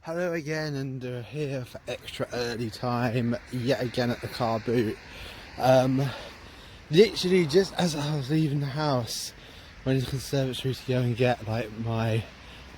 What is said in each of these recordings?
Hello again, and here for extra early time yet again at the car boot. Literally just as I was leaving the house, went to the conservatory to go and get like my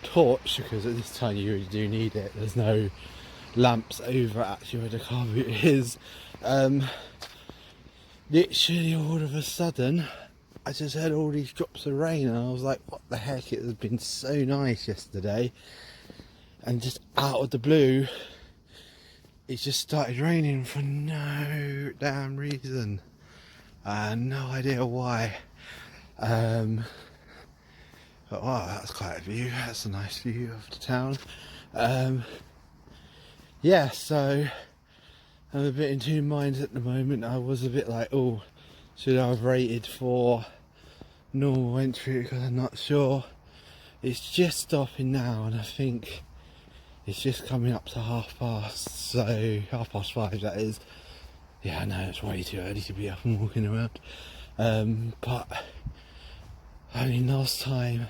torch, because at this time you really do need it. There's no lamps over actually where the car boot is. Literally all of a sudden I just heard all these drops of rain and I was like, what the heck, it has been so nice yesterday. And just out of the blue, it just started raining for no damn reason. No idea why. But wow, that's quite a view. That's a nice view of the town. Yeah, so I'm a bit in two minds at the moment. I was a bit like, oh, should I have rated for normal entry, because I'm not sure. It's just stopping now, and I think it's just coming up to 5:30, so 5:30 that is. Yeah, I know it's way too early to be up and walking around. But I mean, last time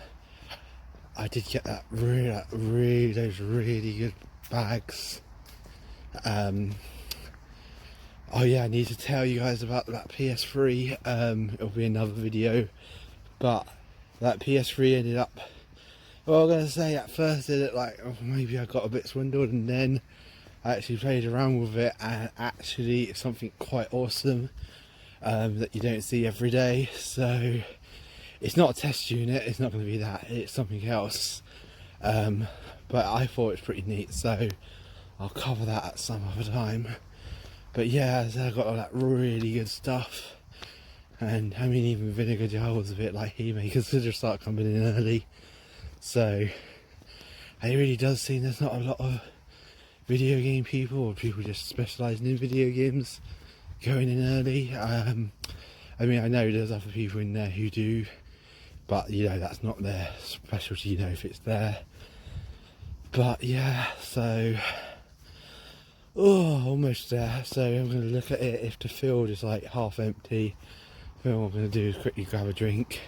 I did get those really good bags. Oh yeah, I need to tell you guys about that PS3. It'll be another video, but that PS3 ended up, well, I'm going to say at first it looked like, oh, maybe I got a bit swindled, and then I actually played around with it, and actually it's something quite awesome that you don't see every day. So it's not a test unit, it's not going to be that, it's something else. But I thought it was pretty neat, so I'll cover that at some other time. But yeah, I got all that really good stuff. And I mean, even Vinegar Jar was a bit like, he may consider start coming in early. So it really does seem there's not a lot of video game people, or people just specialising in video games, going in early. I mean, I know there's other people in there who do, but you know, that's not their specialty, you know, if it's there. But yeah, so almost there. So I'm going to look at it. If the field is like half empty, then what I'm going to do is quickly grab a drink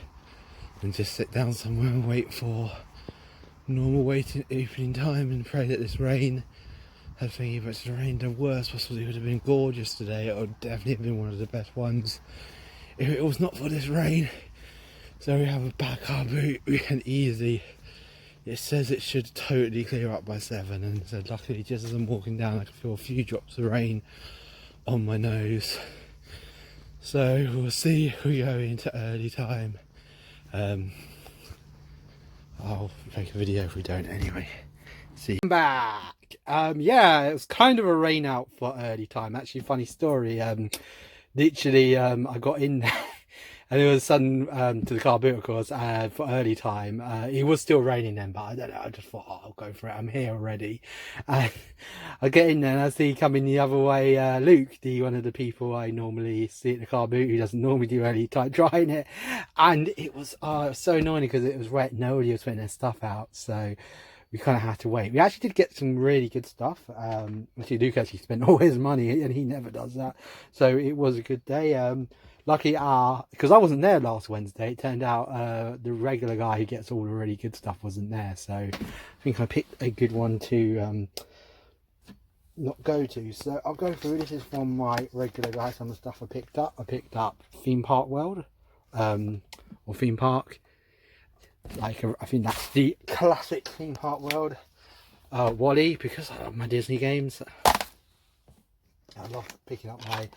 and just sit down somewhere and wait for normal opening time, and pray that this rain, I think if it's rained the worst possibly, it would have been gorgeous today. It would definitely have been one of the best ones if it was not for this rain. So we have a bad car boot. We can easily, it says it should totally clear up by 7, and so luckily just as I'm walking down I can feel a few drops of rain on my nose. So we'll see if we go into early time. I'll make a video if we don't anyway. See. I'm back. Yeah, it was kind of a rain out for early time. Actually, funny story. Literally, I got in there and it was sudden to the car boot, of course, for early time. It was still raining then, but I don't know, I just thought, oh, I'll go for it, I'm here already. I get in there and I see coming the other way, Luke, one of the people I normally see at the car boot, who doesn't normally do early time, trying it. And it was so annoying because it was wet, nobody was putting their stuff out, so we kind of had to wait. We actually did get some really good stuff. Actually, Luke actually spent all his money, and he never does that, so it was a good day. Lucky because I wasn't there last Wednesday, it turned out the regular guy who gets all the really good stuff wasn't there, so I think I picked a good one to not go to. So I'll go through. This is from my regular guy, some of the stuff I picked up. I picked up Theme Park World, or Theme Park, like I think that's the classic Theme Park World. Wally, because I love my Disney games. I love picking up my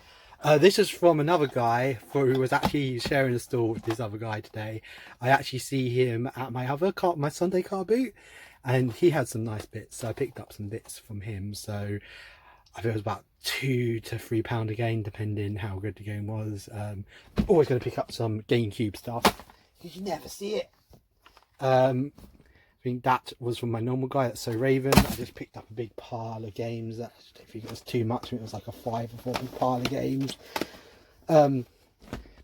this is from another guy who was actually sharing a stall with this other guy today. I actually see him at my Sunday car boot, and he had some nice bits, so I picked up some bits from him. So I think it was about £2 to £3 a game, depending how good the game was. Always going to pick up some GameCube stuff because you never see it. I think that was from my normal guy, that's So Raven. I just picked up a big pile of games. I don't think it was too much. I think it was like a 5 or 4 big pile of games.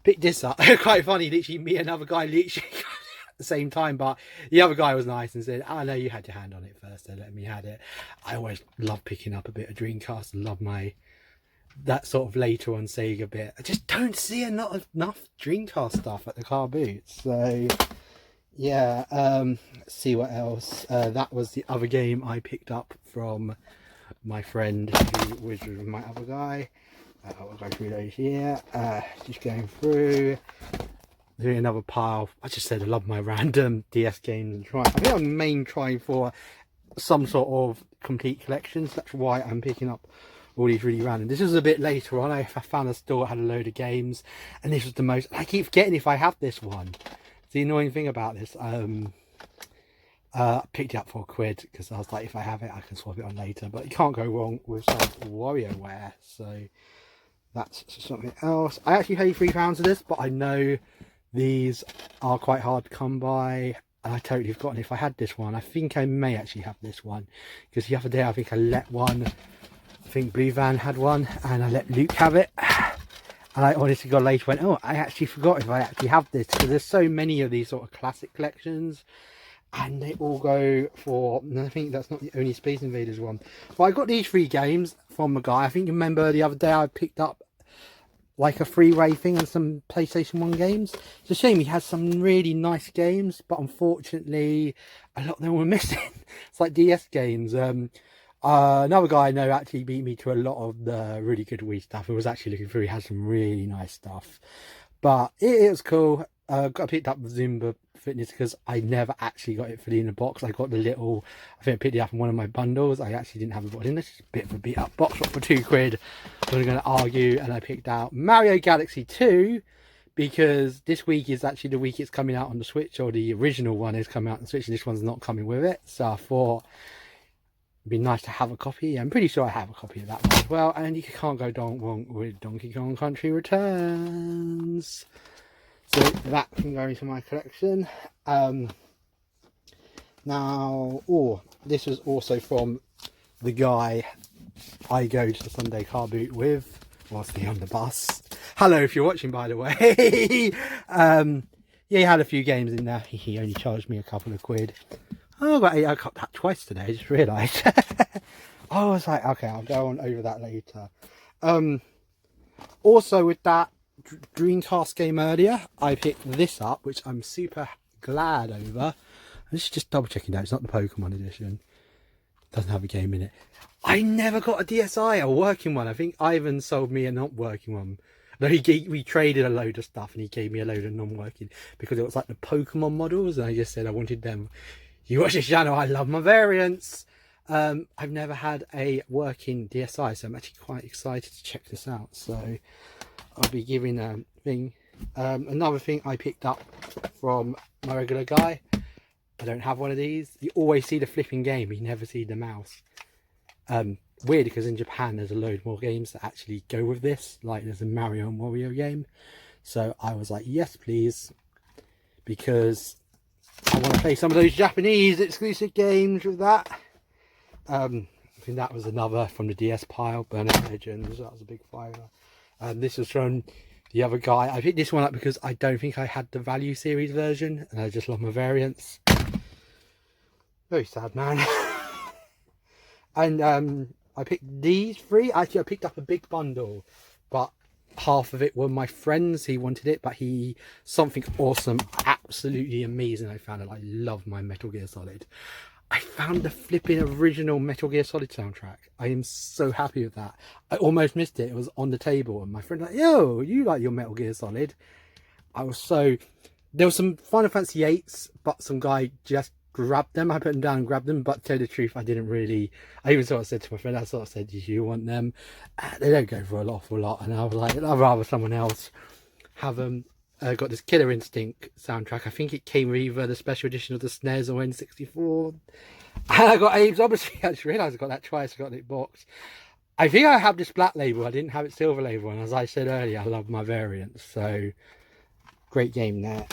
Picked this up. Quite funny, literally me and another guy literally at the same time, but the other guy was nice and said, oh no, you had your hand on it first, so let me have it. I always love picking up a bit of Dreamcast, and love that sort of later on Sega bit. I just don't see enough Dreamcast stuff at the car boot, so yeah, let's see what else. That was the other game I picked up from my friend who was with my other guy. I'll go through those here. Just going through, doing another pile. I just said I love my random DS games and trying. I think I'm main trying for some sort of complete collections. That's why I'm picking up all these really random. This was a bit later on. I found a store that had a load of games, and this was the most. I keep forgetting if I have this one. The annoying thing about this, I picked it up for £1 because I was like, if I have it, I can swap it on later. But you can't go wrong with some WarioWare, so that's something else. I actually paid £3 for this, but I know these are quite hard to come by, and I totally forgotten if I had this one. I think I may actually have this one because the other day I think I let one. I think Blue Van had one, and I let Luke have it. And I honestly got later went, oh, I actually forgot if I actually have this, because there's so many of these sort of classic collections, and they all go for, and I think that's not the only Space Invaders one. But I got these 3 games from a guy. I think you remember the other day I picked up like a freeway thing and some PlayStation 1 games. It's a shame he has some really nice games, but unfortunately a lot of them were missing. It's like DS games. Another guy I know actually beat me to a lot of the really good Wii stuff. I was actually looking through, he had some really nice stuff. But it was cool. Got picked up with Zumba Fitness because I never actually got it fully in the box. I got the little, I think I picked it up in one of my bundles. I actually didn't have a box in. This is a bit of a beat up box, but for £2. I'm going to argue, and I picked out Mario Galaxy 2 because this week is actually the week it's coming out on the Switch, or the original one is coming out on the Switch, and this one's not coming with it. So I thought it'd be nice to have a copy. I'm pretty sure I have a copy of that one as well. And you can't go wrong with Donkey Kong Country Returns. So that can go into my collection. Now, this was also from the guy I go to the Sunday car boot with whilst he's on the bus. Hello, if you're watching, by the way. Yeah, he had a few games in there. He only charged me a couple of £. Oh, I got that twice today, I just realised. I was like, okay, I'll go on over that later. Also with that Dreamcast game earlier, I picked this up, which I'm super glad over. I'm just double checking that it's not the Pokemon edition. It doesn't have a game in it. I never got a DSi, a working one. I think Ivan sold me a not working one. No, we traded a load of stuff, and he gave me a load of non-working because it was like the Pokemon models, and I just said I wanted them. You watch this channel, I love my variants. I've never had a working DSi, so I'm actually quite excited to check this out. So I'll be giving a thing. Another thing I picked up from my regular guy. I don't have one of these. You always see the flipping game, you never see the mouse. Weird, because in Japan there's a load more games that actually go with this. Like there's a Mario and Wario game. So I was like, yes please, because I want to play some of those Japanese exclusive games with that. I think that was another from the DS pile, Burnout Legends. That was a big fire. This was from the other guy. I picked this one up because I don't think I had the Value Series version, and I just love my variants. Very sad, man. And I picked these 3. Actually, I picked up a big bundle, but half of it were my friends. He wanted it, but something awesome, absolutely amazing I found it. I love my Metal Gear Solid. I found the flipping original Metal Gear Solid soundtrack. I am so happy with that. I almost missed it. It was on the table, and my friend was like, yo, you like your Metal Gear Solid? There was some Final Fantasy 8s, but some guy just grabbed them. I put them down and grabbed them, but to tell the truth, I didn't really. I even sort of said to my friend, I sort of said, do you want them? They don't go for an awful lot, and I was like, I'd rather someone else have them. Got this Killer Instinct soundtrack. I think it came with either the special edition of the SNES or N64. And I got Abe's, obviously. I just realised I got that twice. I got it boxed. I think I have this black label. I didn't have it silver label. And as I said earlier, I love my variants. So, great game there.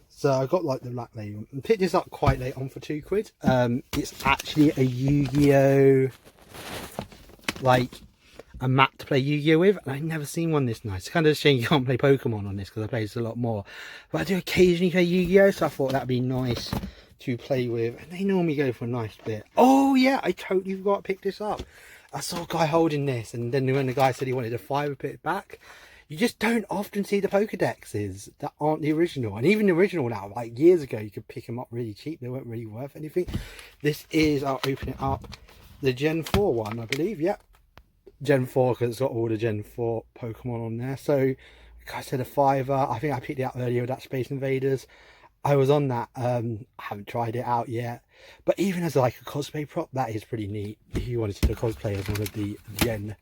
So I got like the black label. I picked this up quite late on for £2. It's actually a Yu-Gi-Oh! Like a mat to play Yu-Gi-Oh! With, and I've never seen one this nice. It's kind of a shame you can't play Pokemon on this because I play this a lot more. But I do occasionally play Yu-Gi-Oh! So I thought that'd be nice to play with. And they normally go for a nice bit. Oh yeah, I totally forgot to pick this up. I saw a guy holding this, and then when the guy said he wanted a 5, I put it back. you just don't often see the Pokedexes that aren't the original. And even the original now, like years ago, you could pick them up really cheap. They weren't really worth anything. This is, I'll open it up, the Gen 4 one, I believe. Yep. Gen 4, because it's got all the Gen 4 Pokemon on there. So, like I said, a $5. I think I picked it up earlier with that Space Invaders. I was on that. I haven't tried it out yet. But even as like a cosplay prop, that is pretty neat. If you wanted to cosplay as one of the Gen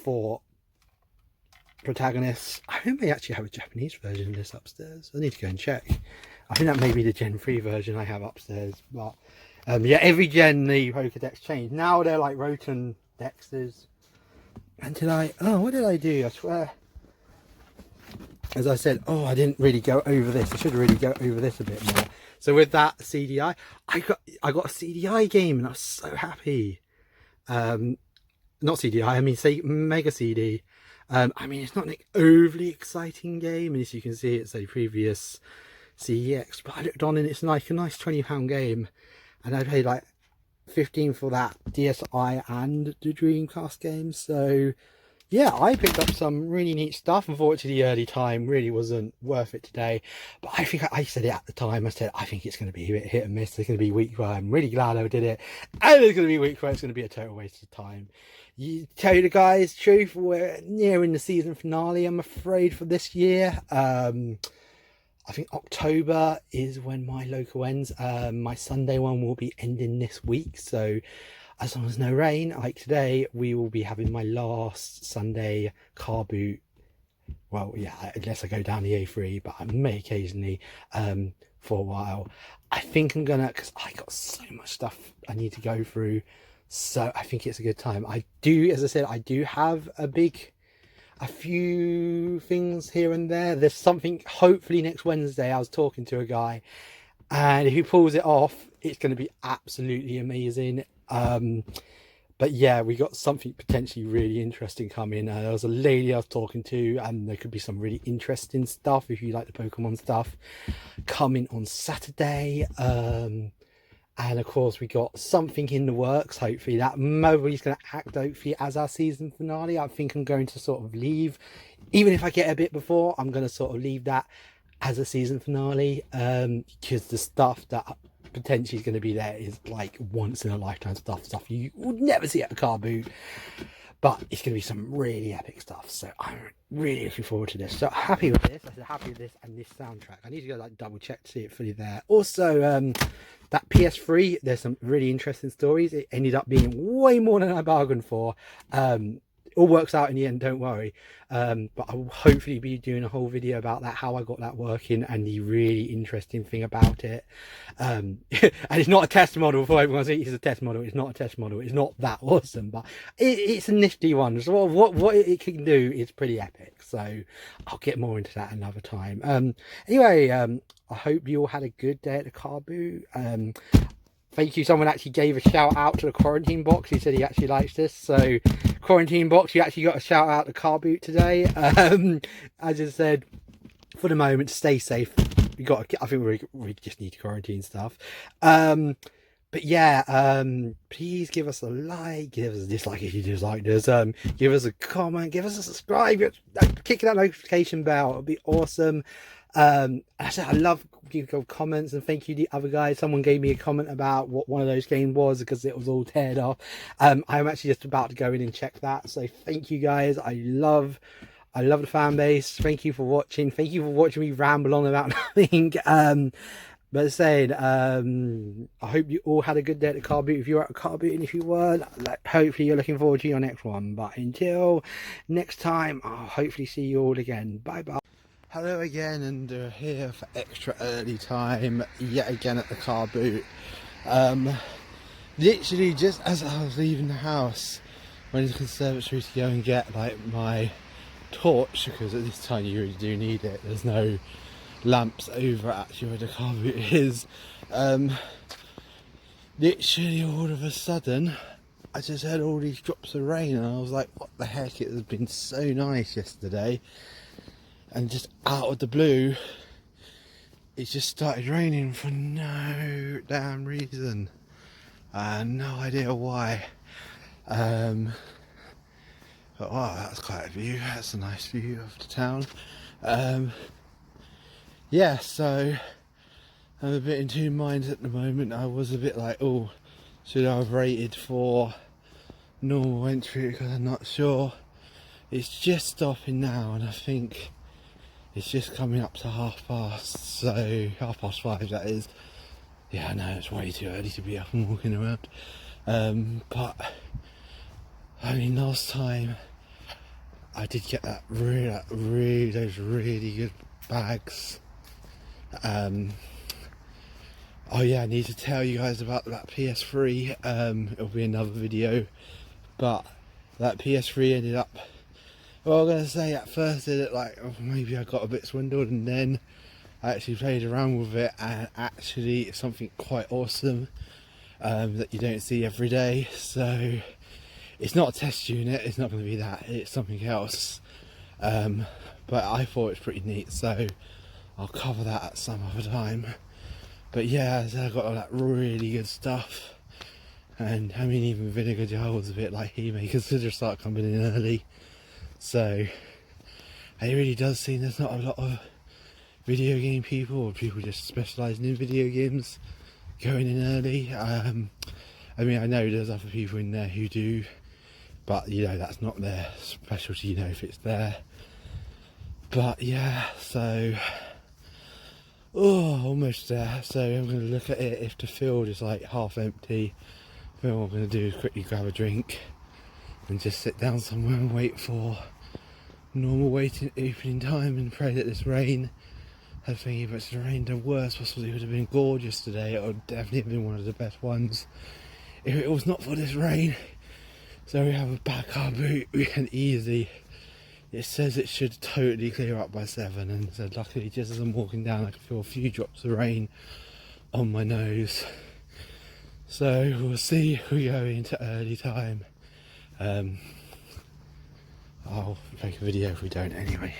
4 protagonists. I think they actually have a Japanese version of this upstairs. I need to go and check. I think that may be the Gen 3 version I have upstairs. But yeah, every gen the Pokedex changed. Now they're like Rotom Dexters. And what did I do? I swear. As I said, I didn't really go over this. I should really go over this a bit more. So with that CDI, I got a CDI game and I was so happy. Not CDI, I mean say Mega CD. I mean, it's not an overly exciting game, and as you can see, it's a previous CEX, but I looked on and it's like a nice £20 game, and I paid like 15 for that DSi and the Dreamcast game. So yeah, I picked up some really neat stuff. Unfortunately, the early time really wasn't worth it today, but I think I said it at the time. I said I think it's going to be a bit hit and miss. There's going to be a week where I'm really glad I did it, and there's going to be a week where it's going to be a total waste of time. You tell you the guys truth, we're nearing the season finale, I'm afraid, for this year. I think October is when my local ends. My Sunday one will be ending this week, so as long as no rain like today, we will be having my last Sunday carboot. Well, yeah, unless I go down the A3, but I may occasionally for a while. I think I'm gonna, because I got so much stuff I need to go through. So I think it's a good time. I do, as I said, I do have a few things here and there. There's something hopefully next Wednesday. I was talking to a guy, and if he pulls it off, it's going to be absolutely amazing. But yeah, we got something potentially really interesting coming. There was a lady I was talking to, and there could be some really interesting stuff if you like the Pokemon stuff coming on Saturday. And of course, we got something in the works, hopefully, that Moby's going to act, hopefully, as our season finale. I think I'm going to sort of leave, even if I get a bit before, I'm going to sort of leave that as a season finale, because the stuff that potentially is going to be there is like once in a lifetime stuff you would never see at a car boot. But it's going to be some really epic stuff, so I'm really looking forward to this. So happy with this. I said happy with this and this soundtrack. I need to go like double check to see it fully there. Also, that PS3, there's some really interesting stories. It ended up being way more than I bargained for. It all works out in the end, don't worry. But I will hopefully be doing a whole video about that, how I got that working, and the really interesting thing about it. And it's not a test model, before everyone says it's a test model. It's not a test model. It's not that awesome, but it's a nifty one. So what it can do is pretty epic. So I'll get more into that another time. Anyway, I hope you all had a good day at the car boot. Thank you. Someone actually gave a shout out to the quarantine box. He said he actually likes this. So quarantine box, you actually got a shout out to car boot today. I just said, for the moment, stay safe. I think we just need to quarantine stuff. But yeah, please give us a like, give us a dislike if you disliked us, give us a comment, give us a subscribe, kick that notification bell. It'll be awesome. I love giving comments, and thank you to the other guys. Someone gave me a comment about what one of those games was because it was all teared off. I'm actually just about to go in and check that, so thank you guys. I love the fan base. Thank you for watching. Thank you for watching me ramble on about nothing. But saying, I hope you all had a good day at the car boot if you were at a car boot, and if you were, hopefully you're looking forward to your next one. But until next time, I'll hopefully see you all again. Bye bye. Hello again, and here for extra early time yet again at the car boot. Literally just as I was leaving the house, went to the conservatory to go and get like my torch, because at this time you really do need it. There's no lamps over actually where the car boot is. Literally all of a sudden I just heard all these drops of rain, and I was like, what the heck, it has been so nice yesterday. And just out of the blue, it just started raining for no damn reason. No idea why. But wow, that's quite a view. That's a nice view of the town. Yeah, so I'm a bit in two minds at the moment. I was a bit like, oh, should I have rated for normal entry, because I'm not sure. It's just stopping now, and I think it's just coming up to 5:30, so 5:30 that is. Yeah, I know it's way too early to be up and walking around. But I mean, last time I did get those really good bags. Oh yeah, I need to tell you guys about that PS3. It'll be another video, but that PS3 ended up, well, I'm gonna say at first it looked like, oh, maybe I got a bit swindled, and then I actually played around with it, and actually it's something quite awesome that you don't see every day. So it's not a test unit, it's not going to be that, it's something else, but I thought it was pretty neat, so I'll cover that at some other time. But yeah, I got all that really good stuff, and I mean, even Vinegar Jar was a bit like, he may consider start coming in early. So it really does seem there's not a lot of video game people, or people just specialising in video games, going in early. I mean, I know there's other people in there who do, but you know, that's not their specialty, you know, if it's there. But yeah, so almost there. So I'm going to look at it. If the field is like half empty, then what I'm going to do is quickly grab a drink and just sit down somewhere and wait for normal opening time, and pray that this rain, I think if it's rained the worst possibly, it would have been gorgeous today. It would definitely have been one of the best ones if it was not for this rain. So we have a bad carboot, we can easily, it says it should totally clear up by 7, and so luckily just as I'm walking down I can feel a few drops of rain on my nose. So we'll see if we go into early time. I'll make a video if we don't anyway.